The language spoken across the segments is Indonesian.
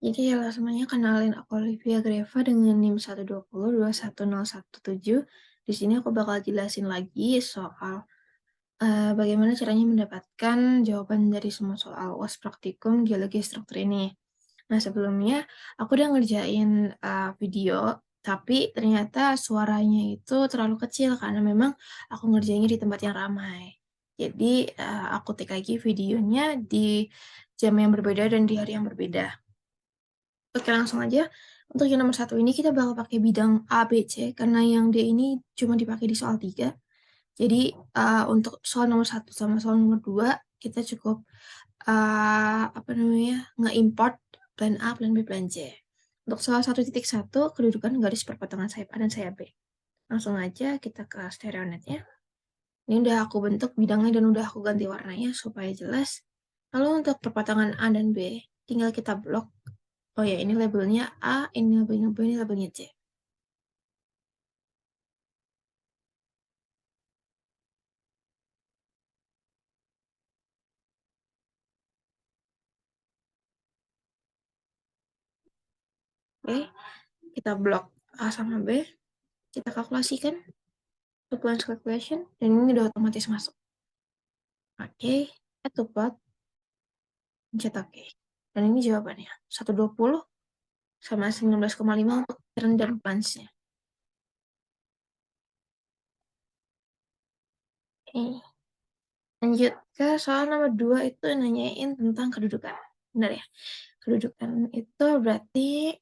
Jadi halo semuanya, kenalin aku Olivia Greva dengan NIM 120210117. Di sini aku bakal jelasin lagi soal bagaimana caranya mendapatkan jawaban dari semua soal UAS Praktikum Geologi Struktur ini. Nah, sebelumnya aku udah ngerjain video, tapi ternyata suaranya itu terlalu kecil karena memang aku ngerjainnya di tempat yang ramai. Jadi aku take lagi videonya di jam yang berbeda dan di hari yang berbeda. Oke, langsung aja. Untuk yang nomor satu ini kita bakal pakai bidang A, B, C, karena yang D ini cuma dipakai di soal 3. Jadi untuk soal nomor satu sama soal nomor 2, kita cukup nge-import plan A, plan B, plan C. Untuk soal 1.1, kedudukan garis perpotongan sayap A dan sayap B. Langsung aja kita ke stereonetnya. Ini udah aku bentuk bidangnya dan udah aku ganti warnanya supaya jelas. Lalu untuk perpotongan A dan B, tinggal kita blok. Oh ya, ini labelnya A, ini labelnya B, ini labelnya C. Oke, kita blok A sama B, kita kalkulasikan, sequence calculation, dan ini udah otomatis masuk. Oke, add to plot, pencet oke. Dan ini jawabannya, 120 sama 19,5 untuk turn dan plunge-nya. Oke, lanjut ke soal nomor 2 itu nanyain tentang kedudukan. Benar ya? Kedudukan itu berarti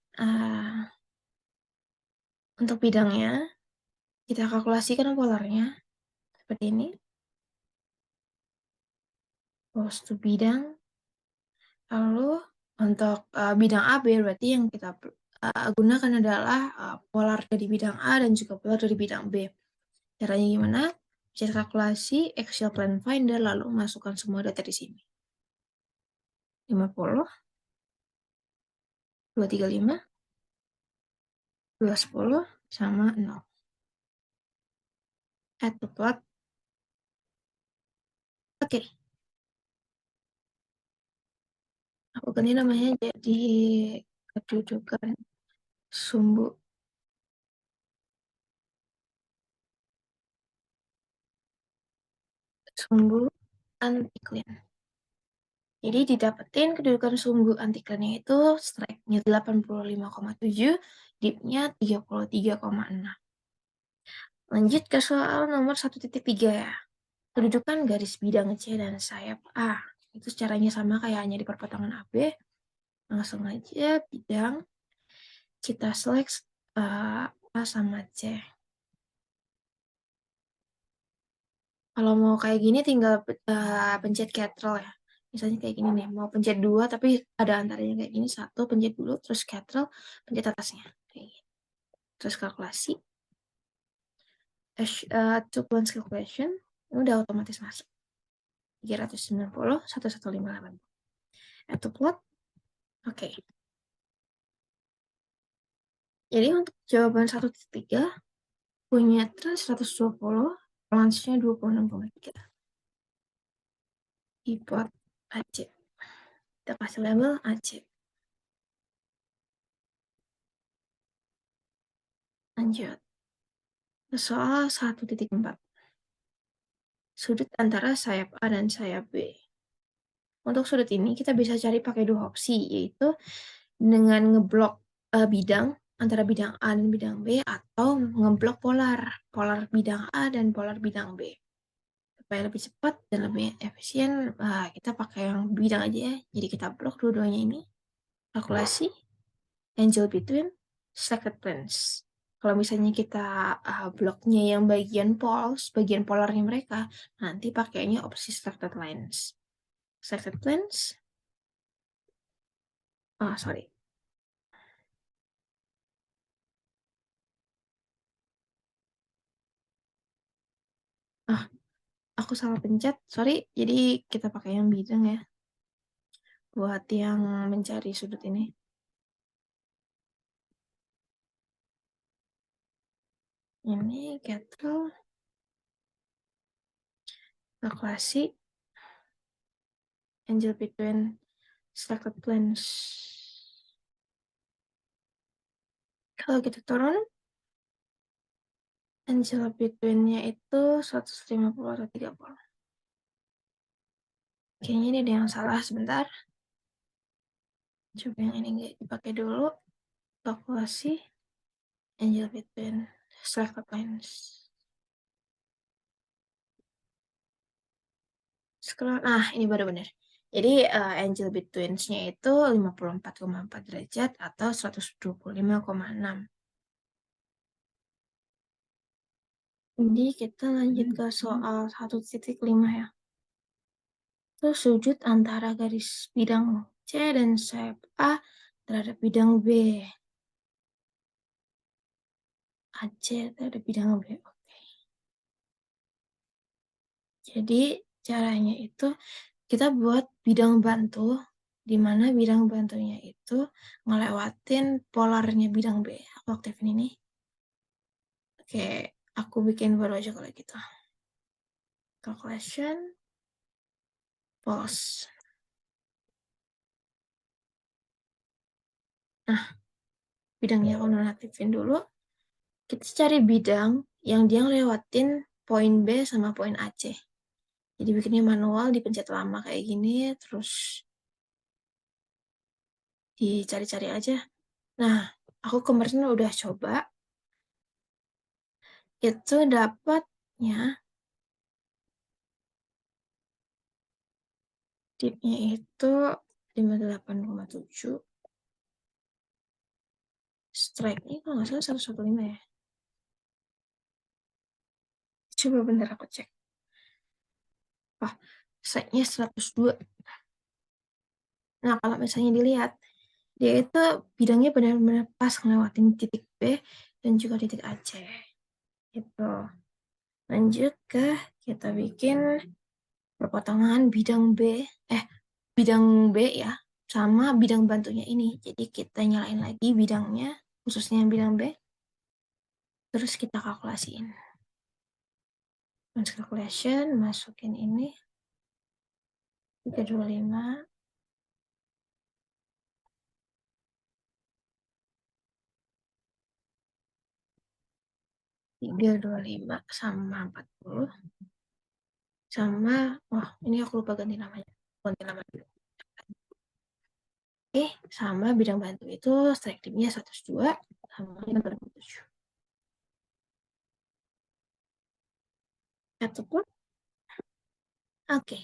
untuk bidangnya, kita kalkulasikan polarnya seperti ini. Pos to bidang. Lalu untuk bidang AB berarti yang kita gunakan adalah polar dari bidang A dan juga polar dari bidang B. Caranya gimana? Cek kalkulasi, Excel Plan Finder, lalu masukkan semua data di sini. 50, 235, 210, sama 0. Add to plot. Oke. Aku ganti namanya jadi kedudukan sumbu antikline. Jadi didapetin kedudukan sumbu antiklinnya itu strike-nya 85,7, dip-nya 33,6. Lanjut ke soal nomor 1.3 ya. Kedudukan garis bidang C dan sayap A. Itu caranya sama kayak hanya di perpotongan AB. Langsung aja bidang, kita select A sama C. Kalau mau kayak gini tinggal pencet Ctrl ya. Misalnya kayak gini nih, mau pencet 2 tapi ada antaranya kayak gini, 1 pencet dulu, terus Ctrl, pencet atasnya. Kayak gini. Terus kalkulasi, to plunge calculation, ini udah otomatis masuk. 390, 1158. Add to plot, oke. Jadi untuk jawaban 1.3, punya trans 120, plunge-nya 26,3. Di plot AC. Kita kasih label AC. Lanjut. Soal 1.4. Sudut antara sayap A dan sayap B. Untuk sudut ini kita bisa cari pakai dua opsi, yaitu dengan ngeblok bidang antara bidang A dan bidang B, atau ngeblok polar bidang A dan polar bidang B. Supaya lebih cepat dan lebih efisien, kita pakai yang bidang aja ya. Jadi kita blok dua-duanya ini, kalkulasi, angle between, selected planes. Kalau misalnya kita bloknya yang bagian polarnya mereka, nanti pakainya opsi selected lines. Selected planes. Sorry. Aku salah pencet. Sorry. Jadi kita pakai yang bidang ya. Buat yang mencari sudut ini. Ini Ctrl. Kalkulasi. Angle between selected planes. lalu kita turun, angle between-nya itu 150 atau 30. Kayaknya ini ada yang salah, sebentar. Coba yang ini nggak dipakai dulu. Kalkulasi angle between selected lines. Scroll, nah ini baru benar. Jadi angle between-nya itu 54,4 derajat atau 125,6. Jadi kita lanjut ke soal 1.5 ya. Itu sudut antara garis bidang C dan sayap A terhadap bidang B. AC terhadap bidang B. Oke. Jadi caranya itu kita buat bidang bantu, di mana bidang bantunya itu ngelewatin polarnya bidang B. Aku aktifin ini. Oke, aku bikin baru aja kalau gitu. Calculation, pause. Nah, bidangnya aku nonaktifin dulu. Kita cari bidang yang dia ngelewatin poin B sama poin AC. Jadi bikinnya manual, dipencet lama kayak gini, terus dicari-cari aja. Nah, aku kemarin udah coba, itu dapatnya tipnya itu 58,7. Strike-nya kalau nggak salah 115 ya. Coba bentar aku cek. Wah, strike-nya 102. Nah, kalau misalnya dilihat, dia itu bidangnya benar-benar pas ngelewatin titik B dan juga titik AC. Gitu. Lanjut ke kita bikin perpotongan bidang B ya, sama bidang bantunya ini. Jadi kita nyalain lagi bidangnya, khususnya bidang B, terus kita kalkulasiin. Once calculation, masukin ini, 325, 325 sama 40, sama, wah ini aku lupa ganti namanya. Ganti nama dulu. Oke, sama bidang bantu itu strike tipnya 102 sama 57. Satu pun. Oke.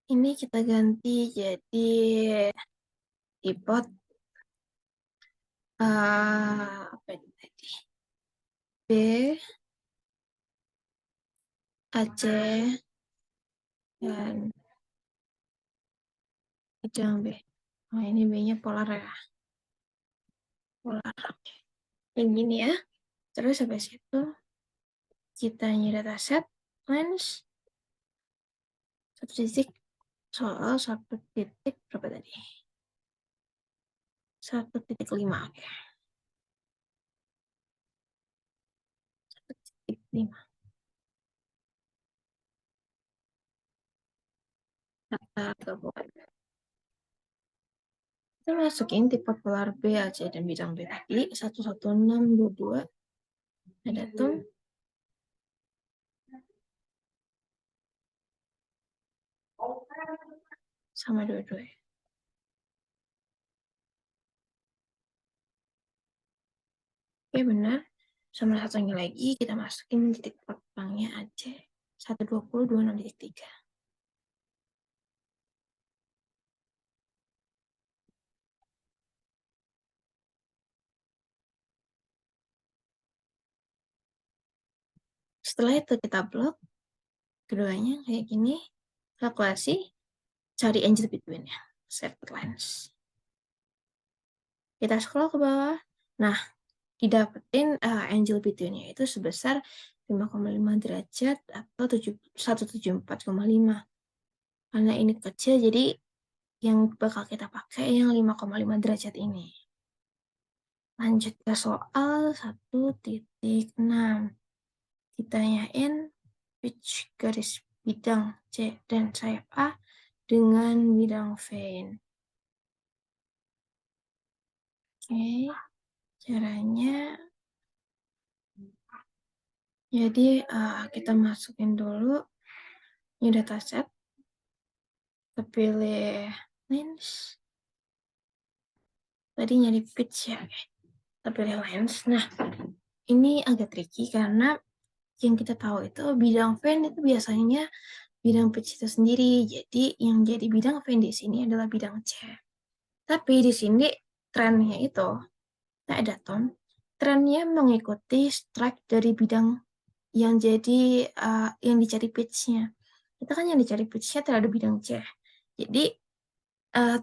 Ini kita ganti jadi tipot apa ini tadi? B, AC, dan bidang B. Oh, ini B-nya polar ya. Polar. Yang gini ya. Terus habis itu kita nyari dataset lens satu titik soal 1 titik berapa tadi? 1,5. Oke. 1,5. Kita gabungkan. Kita masukin tipe polar B, AC, dan bidang B tadi 11622. Ada tuh sama dua-dua. Oke, benar. Sama satunya lagi, kita masukin titik potongnya aja. 120, 26,3. Setelah itu kita blok. Keduanya kayak gini. Kalkulasi. Cari angle between-nya. Set lines. Kita scroll ke bawah. Nah, didapetin angle between-nya itu sebesar 5,5 derajat atau 174,5. Karena ini kecil, jadi yang bakal kita pakai yang 5,5 derajat ini. Lanjut ke soal 1.6. Ditanyain pitch garis bidang C dan sayap A dengan bidang vein. Oke, caranya jadi, kita masukin dulu new dataset, kita pilih lens, tadi nyari pitch ya, oke, kita pilih lens. Nah, ini agak tricky karena yang kita tahu itu bidang fan itu biasanya bidang pitch itu sendiri, jadi yang jadi bidang fan di sini adalah bidang C. Tapi di sini trennya itu, kita ada tone, trennya mengikuti strike dari bidang yang jadi, yang dicari pitch-nya. Kita kan yang dicari pitch-nya terhadap bidang C. Jadi,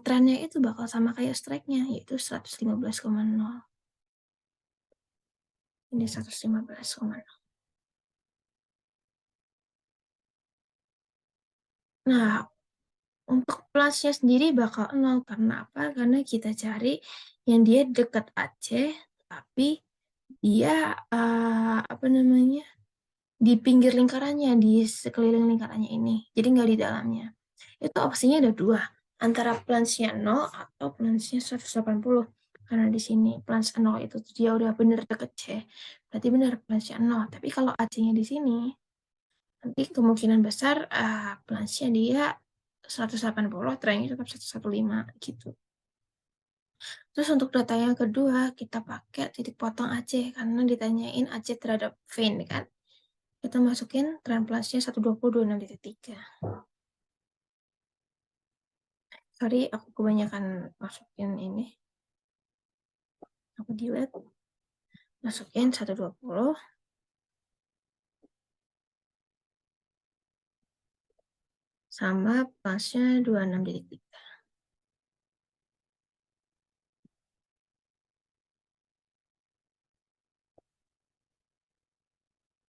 trennya itu bakal sama kayak strike-nya, yaitu 115,0. Ini 115,0. Nah, untuk plus-nya sendiri bakal 0, karena apa? Karena kita cari yang dia dekat AC, tapi dia, apa namanya, di pinggir lingkarannya, di sekeliling lingkarannya ini, jadi nggak di dalamnya. Itu opsinya ada 2, antara plunge-nya 0 atau plunge-nya 180. Karena di sini plunge 0 itu dia udah bener deket C, berarti bener plunge-nya 0. Tapi kalau AC-nya di sini, nanti kemungkinan besar, plunge-nya dia 180, trennya tetap 115 gitu. Terus untuk data yang kedua, kita pakai titik potong AC, karena ditanyain AC terhadap vein kan. Kita masukin tren plus-nya 120,26,3. Sorry, aku kebanyakan masukin ini. Aku delete. Masukin 120 sama plus-nya 26,3.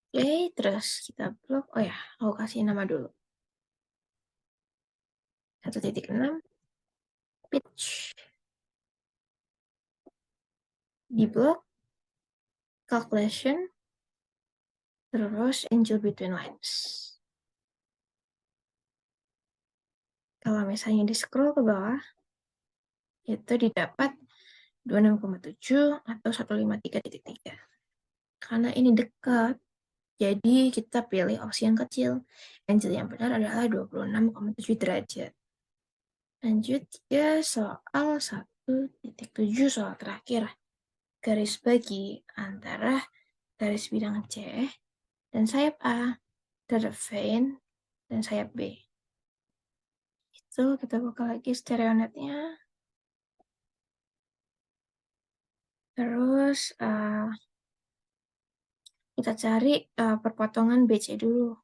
Oke, terus kita blok. Oh ya, aku kasih nama dulu. 1,6 pitch. Di blok calculation, terus angel between lines. Kalau misalnya di scroll ke bawah, itu didapat 26,7 atau 153,3. Karena ini dekat, jadi kita pilih opsi yang kecil. Angel yang benar adalah 26,7 derajat. Lanjut ya soal 1.7, soal terakhir. Garis bagi antara garis bidang C dan sayap A terhadap vein dan sayap B. Itu kita buka lagi stereonetnya. Terus kita cari perpotongan BC dulu.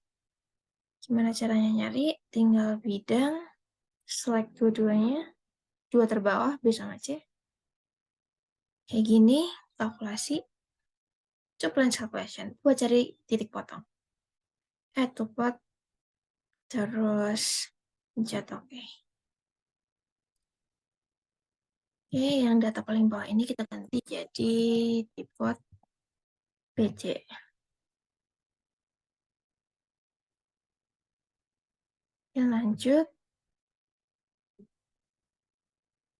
Gimana caranya nyari? Tinggal bidang, select dua-duanya, dua terbawah, B sama C. Kayak gini, kalkulasi, coba calculation, buat cari titik potong. Add to plot, terus pencet OK. Oke, yang data paling bawah ini kita ganti jadi tipot PC. Ya, lanjut.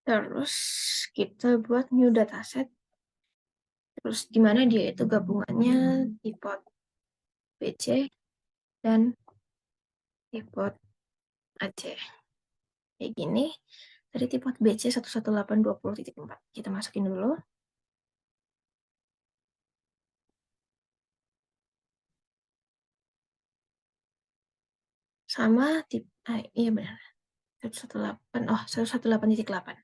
Terus kita buat new dataset. Terus di mana dia itu gabungannya tipot PC dan tipot AC. Kayak gini. Dari tipot BC 11820.4. Kita masukin dulu. Sama tip, iya benar. 118, 118.8.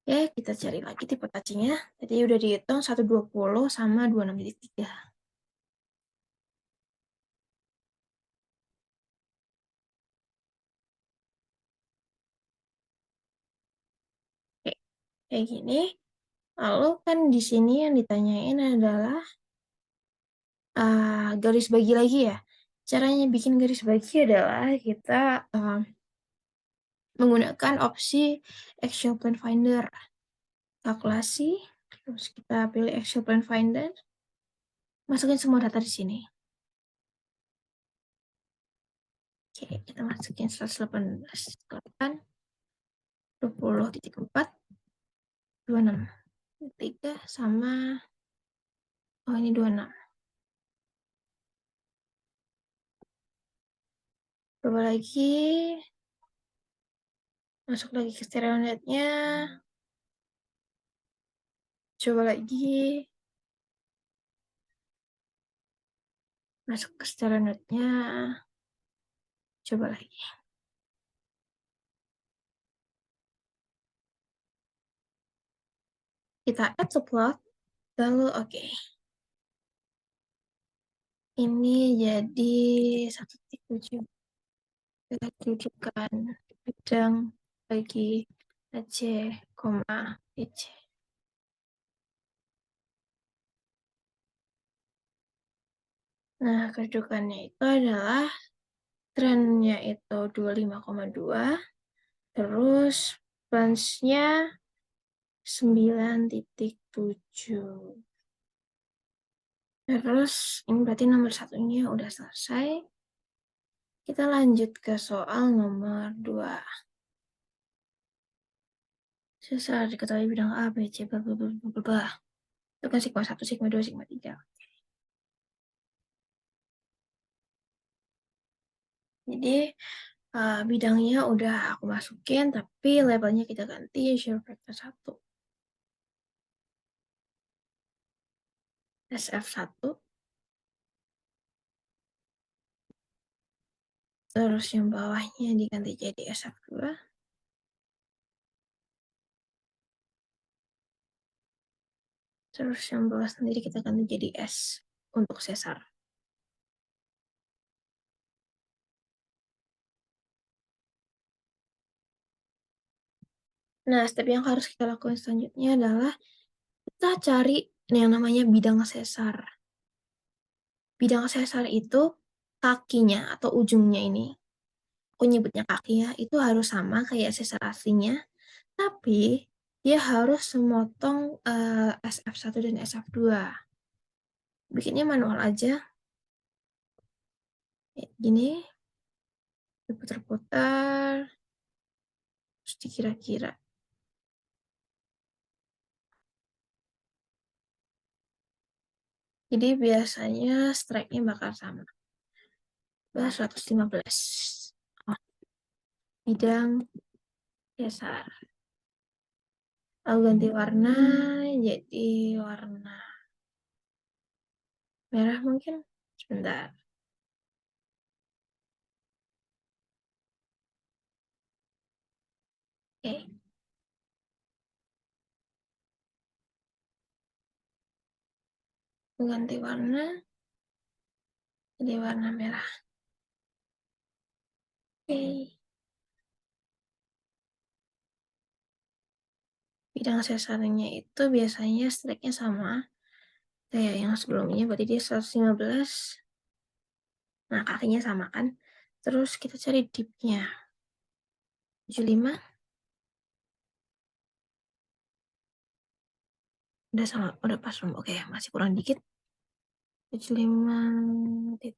Oke, kita cari lagi tipe AC-nya. Tadi udah dihitung 120 sama 26,3. Oke, kayak gini. Lalu kan di sini yang ditanyain adalah garis bagi lagi ya. Caranya bikin garis bagi adalah kita menggunakan opsi Action Plan Finder. Kalkulasi, terus kita pilih Action Plan Finder, masukin semua data di sini. Oke, kita masukin 118,8, 20.4, 26. 3 sama, oh ini 26. Coba lagi, masuk lagi ke stereo netnya. Coba lagi, masuk ke stereo netnya. Coba lagi. Kita add to plot, lalu oke. Ini jadi 1.7. Kita tunjukkan bidang bagi AC, DC. Nah, kedudukannya itu adalah trennya itu 25,2, terus punch-nya 9.7. Terus ini berarti nomor satunya udah selesai. Kita lanjut ke soal nomor 2. Sesar diketahui bidang A, B, C, bla bla bla bla bla. Itu kan sigma 1, sigma 2, sigma 3. Jadi bidangnya udah aku masukin, tapi labelnya kita ganti shear factor 1. SF1. Terus yang bawahnya diganti jadi SF2. Terus yang bawah sendiri kita ganti jadi S untuk sesar. Nah, step yang harus kita lakukan selanjutnya adalah kita cari yang namanya bidang sesar. Bidang sesar itu kakinya atau ujungnya ini, aku nyebutnya kaki ya, itu harus sama kayak sesar aslinya, tapi dia harus semotong SF1 dan SF2. Bikinnya manual aja. Gini, diputar-putar, terus dikira-kira. Jadi biasanya strike-nya bakal sama. 115. Oh, bidang dasar. Aku ganti warna jadi warna merah mungkin. Sebentar. Oke. Aku ganti warna jadi warna merah. Oke. Bidang sesarnya itu biasanya strike-nya sama kayak yang sebelumnya, berarti dia 115. Nah, kakinya sama kan? Terus kita cari dip-nya. 75. Udah sama, udah pas belum? Oke, masih kurang dikit. 75.5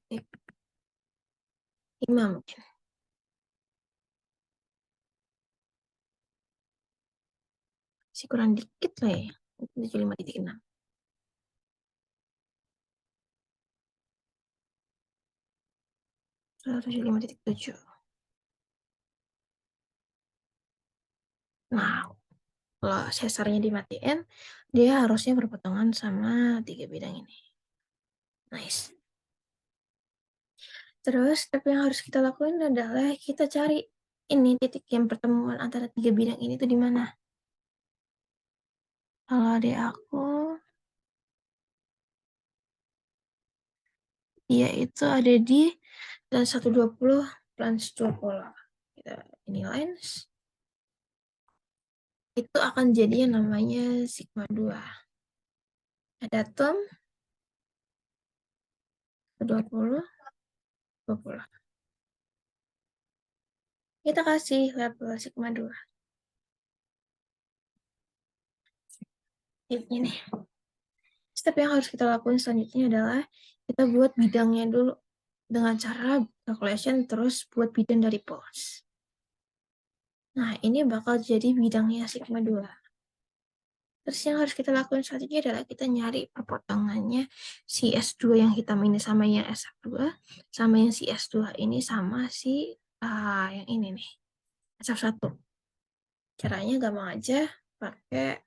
mungkin. Masih kurang dikit lah ya. 75.6. 175.7. Nah, kalau sesarnya dimatiin, dia harusnya berpotongan sama 3 bidang ini. Nice. Terus, step yang harus kita lakuin adalah kita cari ini titik yang pertemuan antara 3 bidang ini tuh di mana. Kalau di aku, dia itu ada di dan 120 plus 20. Kita ini lines. Itu akan jadi yang namanya sigma 2. Ada term 20, 20. Kita kasih label sigma 2. Ini. Step yang harus kita lakuin selanjutnya adalah kita buat bidangnya dulu dengan cara calculation terus buat bidang dari pulse. Nah, ini bakal jadi bidangnya sigma 2. Terus yang harus kita lakukan selanjutnya adalah kita nyari perpotongannya si S2 yang hitam ini sama yang SF2, sama yang si S2 ini sama si yang ini nih, SF1. Caranya gampang aja, pakai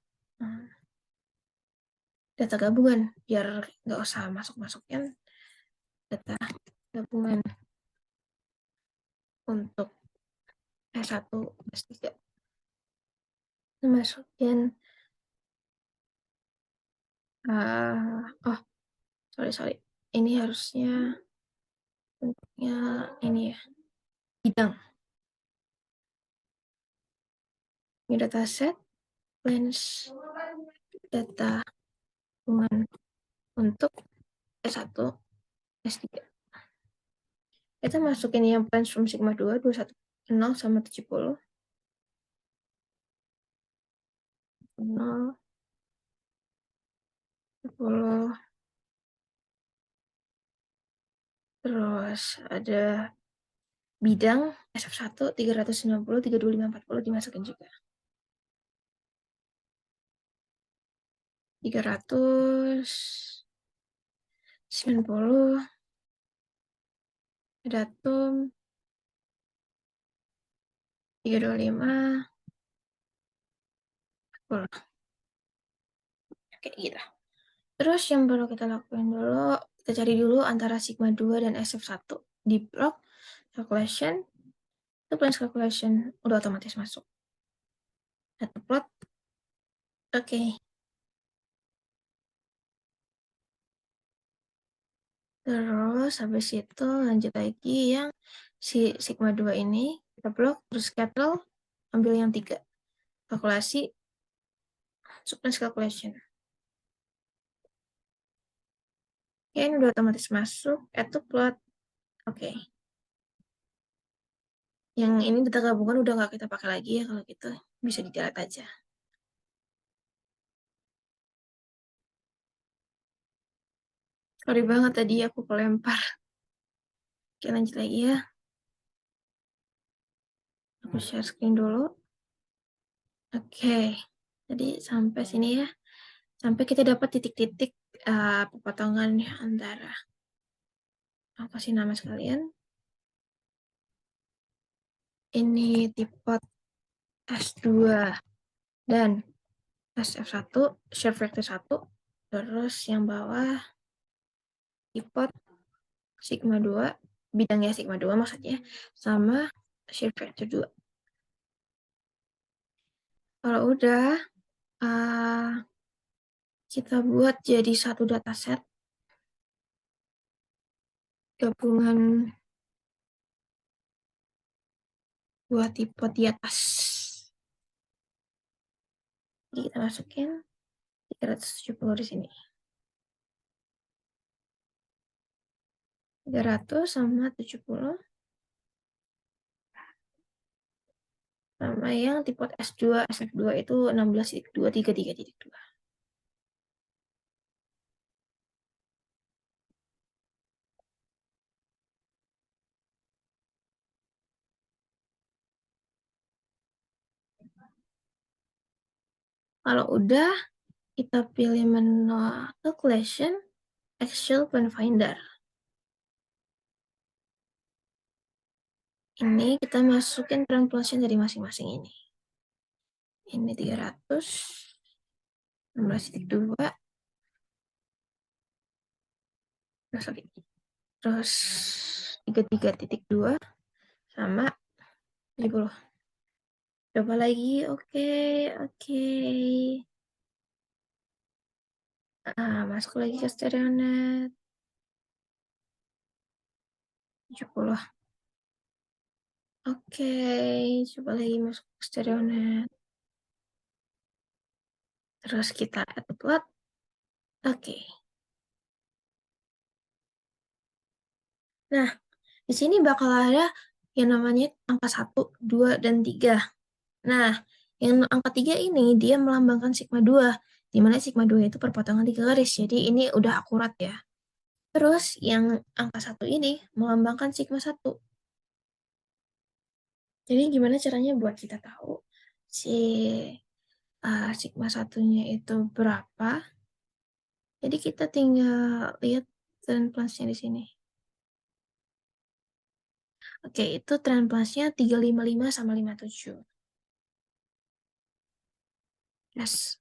data gabungan, biar nggak usah masuk-masukin data gabungan untuk S1, S3. Masukin, oh sorry, ini harusnya bentuknya ini ya, bidang. Ini dataset, lens, data gabungan untuk S1, S3. Kita masukin yang plans from sigma 2, 210 sama 70. 0, 70. Terus ada bidang SF1, 360, 325, 40 dimasukin juga. 390, datum, 325, 40. Oke, gitu. Terus yang perlu kita lakuin dulu, kita cari dulu antara sigma 2 dan SF1. Di block calculation, itu plans calculation udah otomatis masuk. Satu plot. Oke. Terus habis itu lanjut lagi yang si sigma 2 ini, kita blok, terus capital, ambil yang 3. Kalkulasi, subplans calculation. Oke, ini udah otomatis masuk, add to plot. Oke. Yang ini data gabungan udah nggak kita pakai lagi ya, kalau gitu bisa di delete aja. Sorry banget tadi aku kelempar. Oke, lanjut lagi ya. Aku share screen dulu. Oke, jadi sampai sini ya. Sampai kita dapat titik-titik pepotongan antara, aku kasih nama sekalian. Ini tipe S2 dan SF1, shape vector 1. Terus yang bawah tipe sigma 2, bidangnya sigma 2 maksudnya, sama shape vector 2. Kalau udah, kita buat jadi satu dataset gabungan dua tipe di atas. Jadi kita masukin 370 di sini. 300 sama 70 sama yang tipe S2, SF2 itu 16.2, 33.2. Kalau udah, kita pilih menu calculation, actual plan finder. Ini kita masukin translation dari masing-masing ini. Ini 300, 16.2, terus 33.2 sama 70. Coba lagi, oke. Masuk lagi ke StereoNet. 70. Oke, coba lagi masuk ke StereoNet. Terus kita add plot. Oke. Nah, di sini bakal ada yang namanya angka 1, 2, dan 3. Nah, yang angka 3 ini dia melambangkan sigma 2, di mana sigma 2 itu perpotongan 3 garis. Jadi ini udah akurat ya. Terus yang angka 1 ini melambangkan sigma 1. Jadi gimana caranya buat kita tahu si sigma satunya itu berapa? Jadi kita tinggal lihat trend plus-nya di sini. Oke, itu trend plus-nya 355 sama 57. Yes.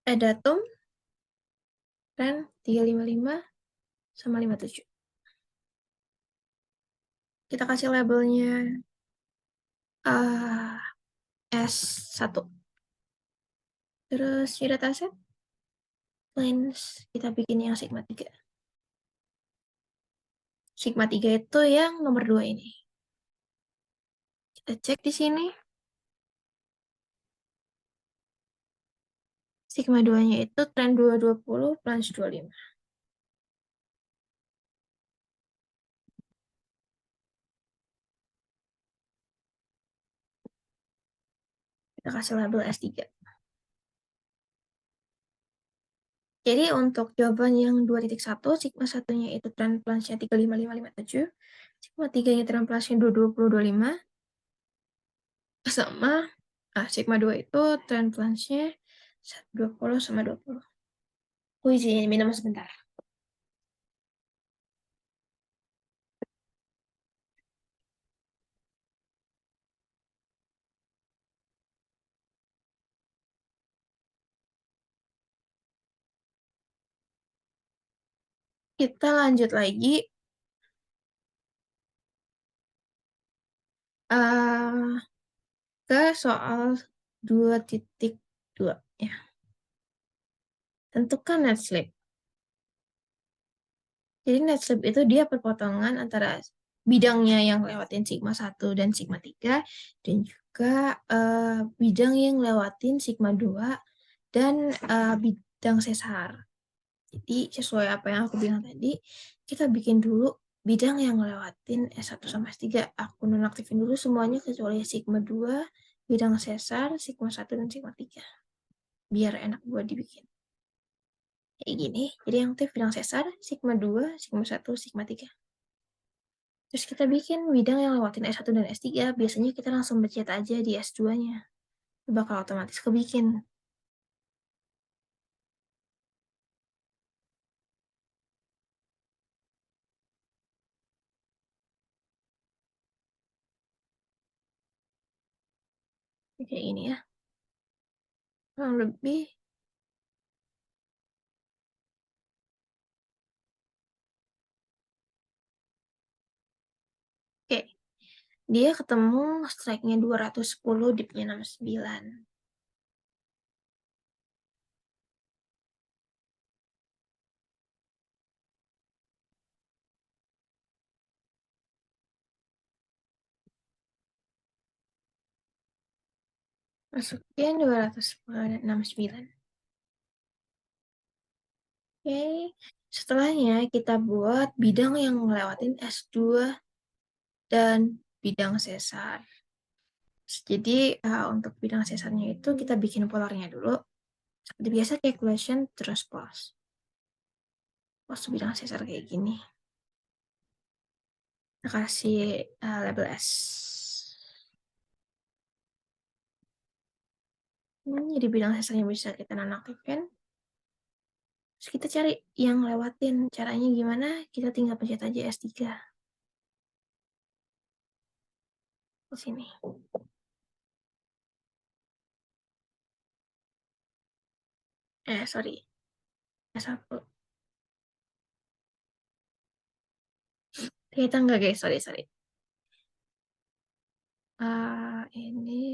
Datum, trend 355 sama 57. Kita kasih labelnya uh, S1. Terus unit aset, lens, kita bikin yang sigma 3. Sigma 3 itu yang nomor 2 ini. Kita cek di sini. Sigma 2-nya itu trend 220 plus 25. Kita kasih label S3. Jadi untuk jawaban yang 2.1, sigma satunya itu trend plus-nya 35557, sigma 3-nya trend plus-nya 22025, sama sigma 2 itu trend plus-nya 20 sama 20. Izin minum sebentar. Kita lanjut lagi uh, ke soal 2.2 ya. Tentukan net slip. Jadi net slip itu dia perpotongan antara bidangnya yang lewatin sigma 1 dan sigma 3 dan juga bidang yang lewatin sigma 2 dan bidang sesar. Jadi sesuai apa yang aku bilang tadi, kita bikin dulu bidang yang ngelewatin S1 sama S3. Aku nonaktifin dulu semuanya kecuali sigma 2, bidang sesar, sigma 1, dan sigma 3. Biar enak buat dibikin. Kayak gini, jadi yang aktif bidang sesar, sigma 2, sigma 1, sigma 3. Terus kita bikin bidang yang lewatin S1 dan S3, biasanya kita langsung pencet aja di S2-nya. Bakal otomatis kebikin. Kayak gini ya. Kurang lebih. Oke. Dia ketemu strike-nya 210, dip-nya 69. Masukin 210 dan 69. Oke. Setelahnya kita buat bidang yang ngelewatin S2 dan bidang sesar. Jadi untuk bidang sesarnya itu kita bikin polarnya dulu. Seperti biasa calculation terus plus. Plus bidang sesar kayak gini. Kita kasih label S. Jadi bidang sesarnya bisa kita nonaktifkan. Terus kita cari yang lewatin. Caranya gimana? Kita tinggal pencet aja S3. Di sini. Sorry. S1. Ternyata enggak guys, sorry, sorry. Ini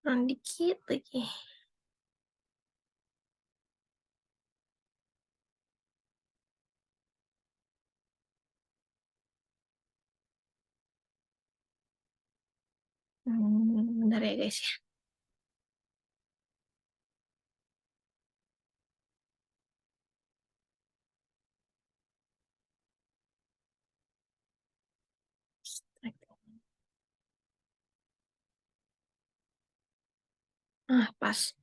kurang dikit lagi. Bentar ya guys ya. Ah, pas.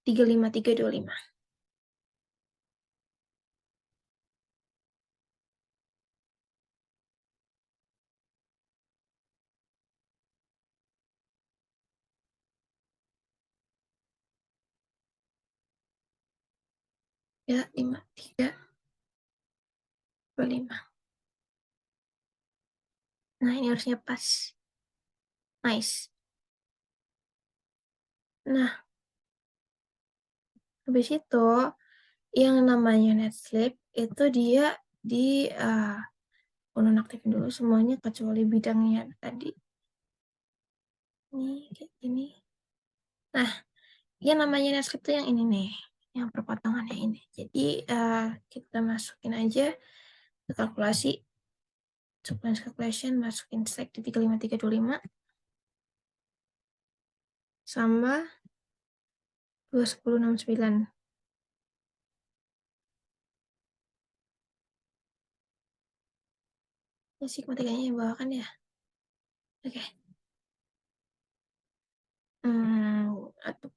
35325. Ya, 5325. Nah, ini harusnya pas. Nice. Nah, habis itu yang namanya Netflix itu dia di nonaktifin dulu semuanya kecuali bidangnya tadi. Ini kayak gini. Nah, yang namanya Netflix tuh yang ini nih, yang perpotongannya ini. Jadi kita masukin aja ke kalkulasi, sequence calculation, masukin stack di 35325 sama 21069. Ya sih, matikanya yang bawah kan ya. Oke. Atau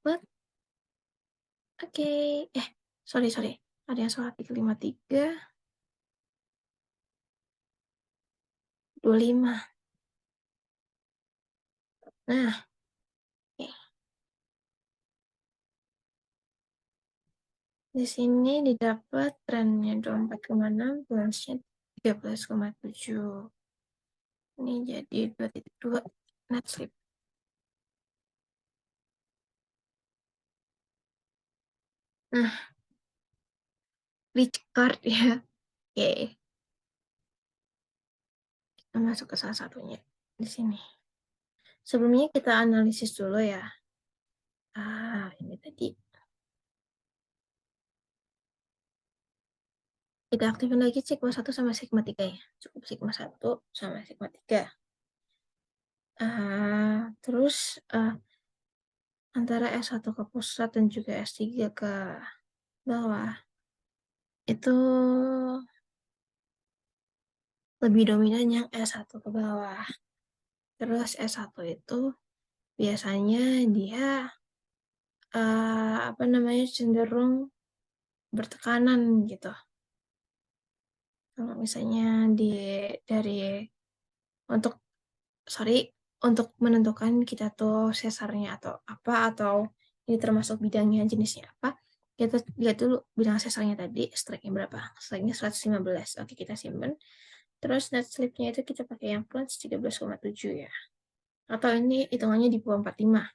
oke. Sorry. Ada yang salah, 35325. Nah, oke. Di sini didapat trennya 24,6, balancenya 13,7. Ini jadi 2.2 net slip. Nah, rich card ya. Oke, kita masuk ke salah satunya di sini. Sebelumnya kita analisis dulu ya. Ini tadi. Kita aktifin lagi sigma 1 sama sigma 3 ya. Cukup sigma 1 sama sigma 3. Terus antara S1 ke pusat dan juga S3 ke bawah itu lebih dominan yang S1 ke bawah. Terus S1 itu biasanya dia cenderung bertekanan gitu. Kalau misalnya dari untuk untuk menentukan kita tuh sesarnya atau apa, atau ini termasuk bidangnya jenisnya apa, kita lihat dulu bidang sesarnya tadi strike-nya berapa. Strike-nya 115. Oke, kita simpen. Terus net slip-nya itu kita pakai yang plus 13,7 ya. Atau ini hitungannya di bawah 45.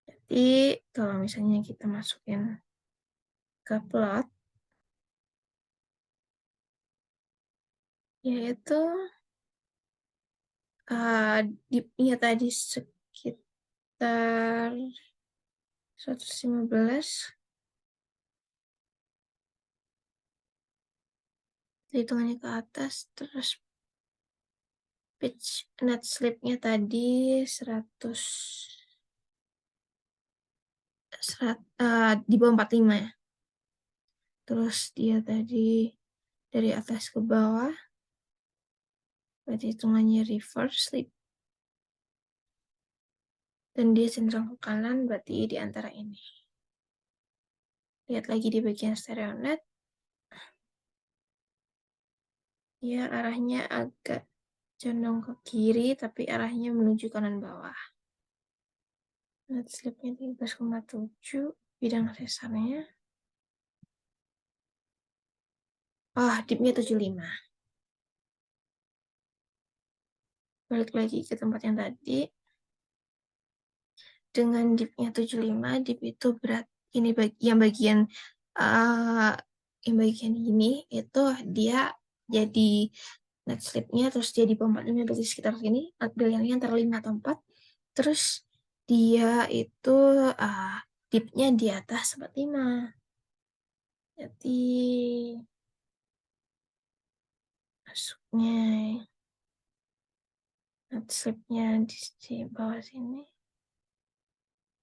Jadi kalau misalnya kita masukin ke plot, yaitu dipnya tadi sekitar 115, hitungannya ke atas, terus pitch net slip-nya tadi 100, di bawah 45 ya. Terus dia tadi dari atas ke bawah, berarti hitungannya reverse slip. Dan dia cenderung ke kanan, berarti di antara ini. Lihat lagi di bagian stereo net, ya arahnya agak condong ke kiri, tapi arahnya menuju kanan bawah. Net slip-nya 13,7, bidang sesarnya. Dipnya 75. Balik lagi ke tempat yang tadi. Dengan dipnya 75, dip itu berat. Ini uh, bagian ini itu dia jadi net slip-nya, terus dia di bawah 45, berarti sekitar sini. Pilihannya antara 5 atau 4. Terus dia itu dipnya di atas 45. Jadi masuknya net slip-nya di bawah sini.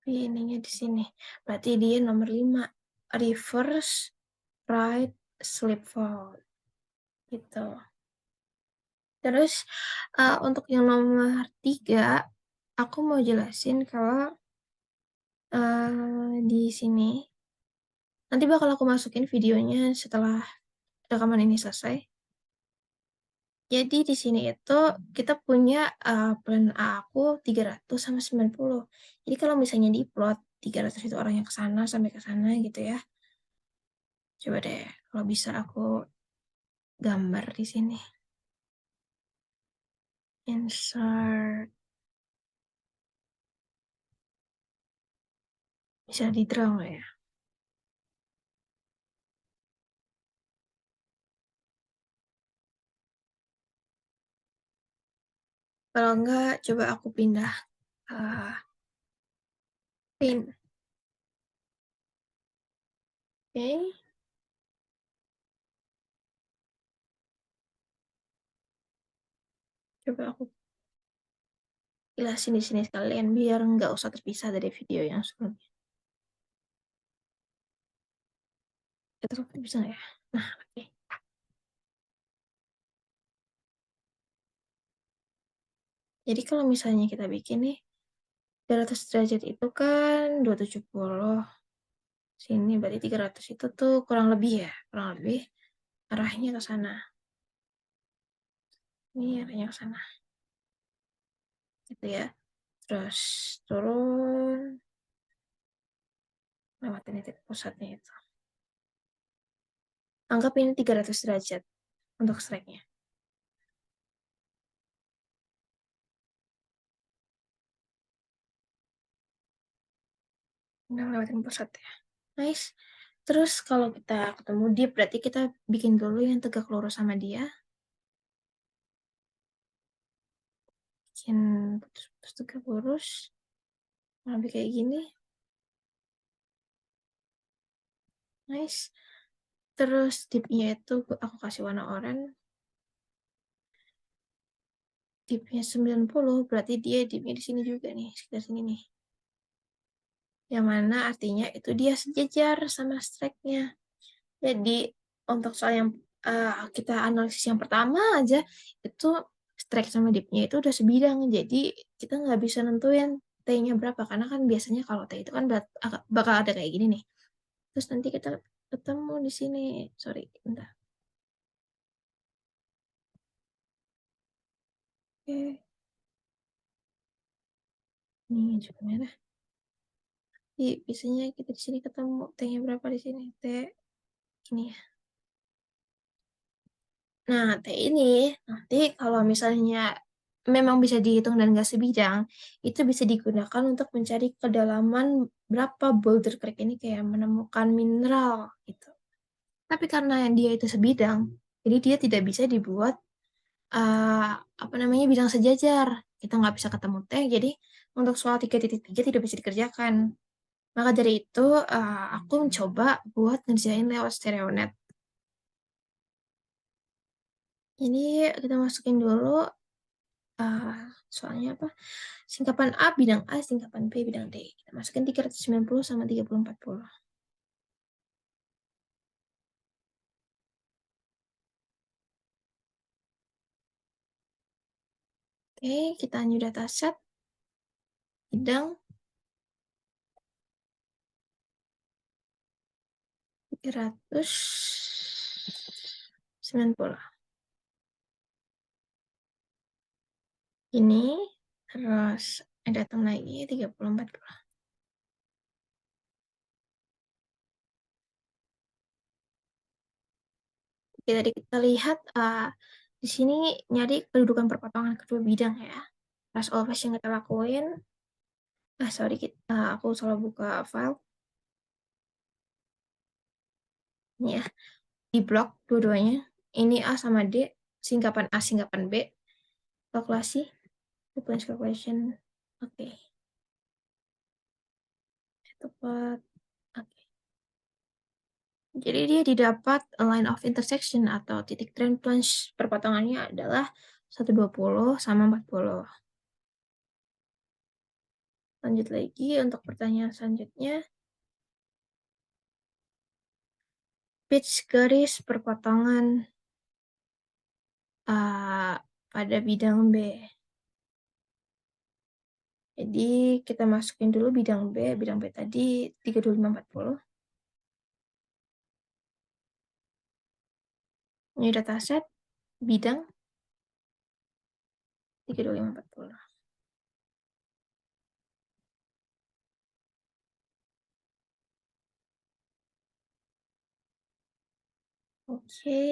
Ininya di sini. Berarti dia nomor 5. Reverse right slip fall. Gitu. Terus untuk yang nomor 3, aku mau jelasin kalau di sini. Nanti bakal aku masukin videonya setelah rekaman ini selesai. Jadi di sini itu kita punya plan A aku 300 sama 90. Jadi kalau misalnya diplot 300 itu orangnya ke sana sampai ke sana gitu ya. Coba deh kalau bisa aku gambar di sini. Insert. Bisa di draw nggak ya? Kalau enggak, coba aku pindah uh, pin. Oke, coba aku jelasin di sini sekalian biar nggak usah terpisah dari video yang sebelumnya. Terus bisa nggak ya? Nah, oke. Jadi kalau misalnya kita bikin nih 300 derajat itu kan 270. Sini berarti 300 itu tuh kurang lebih ya, kurang lebih arahnya ke sana. Ini arahnya ke sana. Gitu ya. Terus turun lewatin titik pusatnya itu. Anggap ini 300 derajat untuk strike-nya. Udah lewatin pusat ya. Nice. Terus kalau kita ketemu deep, berarti kita bikin dulu yang tegak lurus sama dia. Bikin putus-putus tegak lurus. Lebih kayak gini. Nice. Terus deepnya itu aku kasih warna oranye. Deepnya 90, berarti dia deepnya di sini juga nih, sekitar sini nih. Yang mana artinya itu dia sejajar sama strike-nya. Jadi untuk soal yang kita analisis yang pertama aja, itu strike sama dipnya itu udah sebidang. Jadi kita nggak bisa nentuin T-nya berapa. Karena kan biasanya kalau T itu kan bakal ada kayak gini nih. Terus nanti kita ketemu di sini. Sorry, bentar. Oke, ini juga merah. Jadi biasanya kita di sini ketemu T-nya berapa di sini. T ini ya. Nah, T ini nanti kalau misalnya memang bisa dihitung dan nggak sebidang, itu bisa digunakan untuk mencari kedalaman berapa Boulder Creek ini kayak menemukan mineral gitu. Tapi karena dia itu sebidang, jadi dia tidak bisa dibuat apa namanya bidang sejajar. Kita nggak bisa ketemu T, jadi untuk soal 3.3 tidak bisa dikerjakan. Maka dari itu, aku mencoba buat ngerjain lewat stereonet. Jadi kita masukin dulu soalnya apa? Singkapan A bidang A, singkapan B bidang D. Kita masukin 390 sama 3040. Oke, kita new dataset. Bidang 390. Ini, terus datang lagi 3040. Oke, tadi kita lihat di sini nyari kedudukan perpotongan kedua bidang ya. As always yang kita lakuin, sorry, aku salah buka file. Ini ya, di blok dua-duanya. Ini A sama D, singkapan A, singkapan B. Kalkulasi, sequence calculation. Oke, tepat. Oke. Jadi dia didapat line of intersection atau titik trend plunge perpotongannya adalah 120 sama 40. Lanjut lagi untuk pertanyaan selanjutnya. Pitch garis perpotongan pada bidang B. Jadi kita masukin dulu bidang B tadi 32540. Ini dataset bidang 32540. Oke,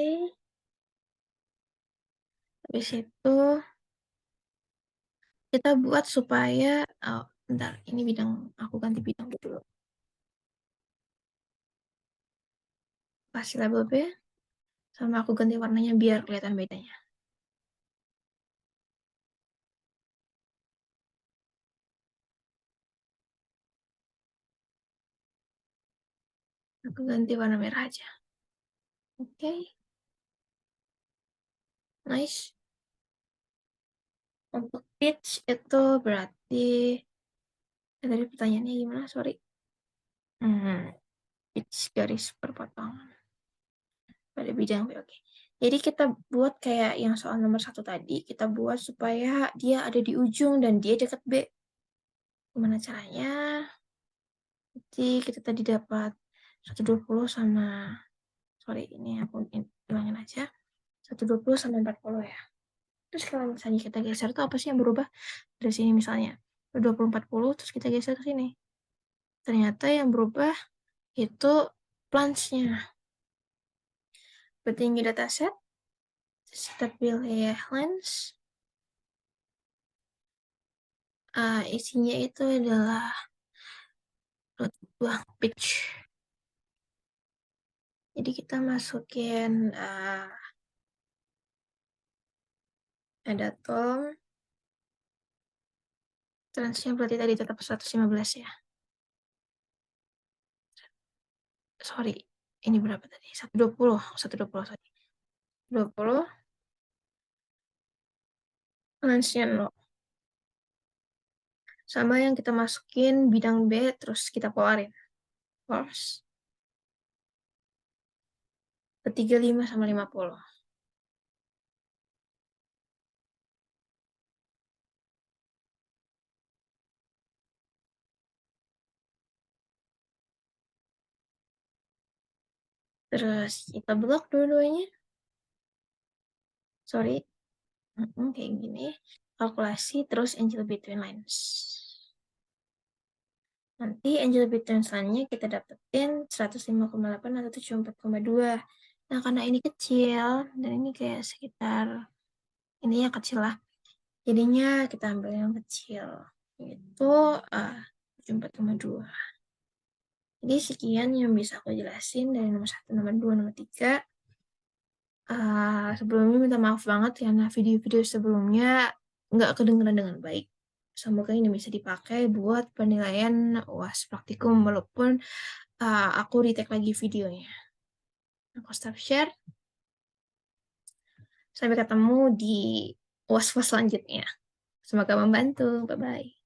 habis itu kita buat supaya, bentar, ini bidang, aku ganti bidang dulu. Kasih label B, sama aku ganti warnanya biar kelihatan bedanya. Aku ganti warna merah aja. Oke, nice. Untuk pitch itu berarti, tadi pertanyaannya gimana? Sorry. Pitch garis perpotongan pada bidang B. Oke. Jadi kita buat kayak yang soal nomor 1 tadi, kita buat supaya dia ada di ujung dan dia dekat B. Gimana caranya? Jadi kita tadi dapat 120 sama, sorry ini aku hilangin aja, 120 sama 40 ya. Terus kalau misalnya kita geser tuh apa sih yang berubah? Dari sini misalnya 20 40, terus kita geser ke sini. Ternyata yang berubah itu plunge-nya. Berarti dataset, terus kita pilih lens. Isinya itu adalah buah pitch. Jadi kita masukin ada tom, transnya berarti tadi tetap 115 ya. Sorry, ini berapa tadi? 120, 120 sorry. 20, transnya 0. Sama yang kita masukin bidang B, terus kita polarin. Force. 35 sama 50. Terus kita blok dua-duanya. Sorry. Kayak gini. Kalkulasi, terus angle between lines. Nanti angle between line-nya kita dapetin 105,8 atau 74,2. Nah, karena ini kecil, dan ini kayak sekitar, ini yang kecil lah. Jadinya kita ambil yang kecil. Itu 74,2. Jadi sekian yang bisa aku jelasin dari nomor 1, nomor 2, nomor 3. Sebelumnya minta maaf banget karena video-video sebelumnya nggak kedengeran dengan baik. Semoga ini bisa dipakai buat penilaian UAS praktikum walaupun aku retake lagi videonya. Aku stop share. Sampai ketemu di UAS selanjutnya. Semoga membantu. Bye-bye.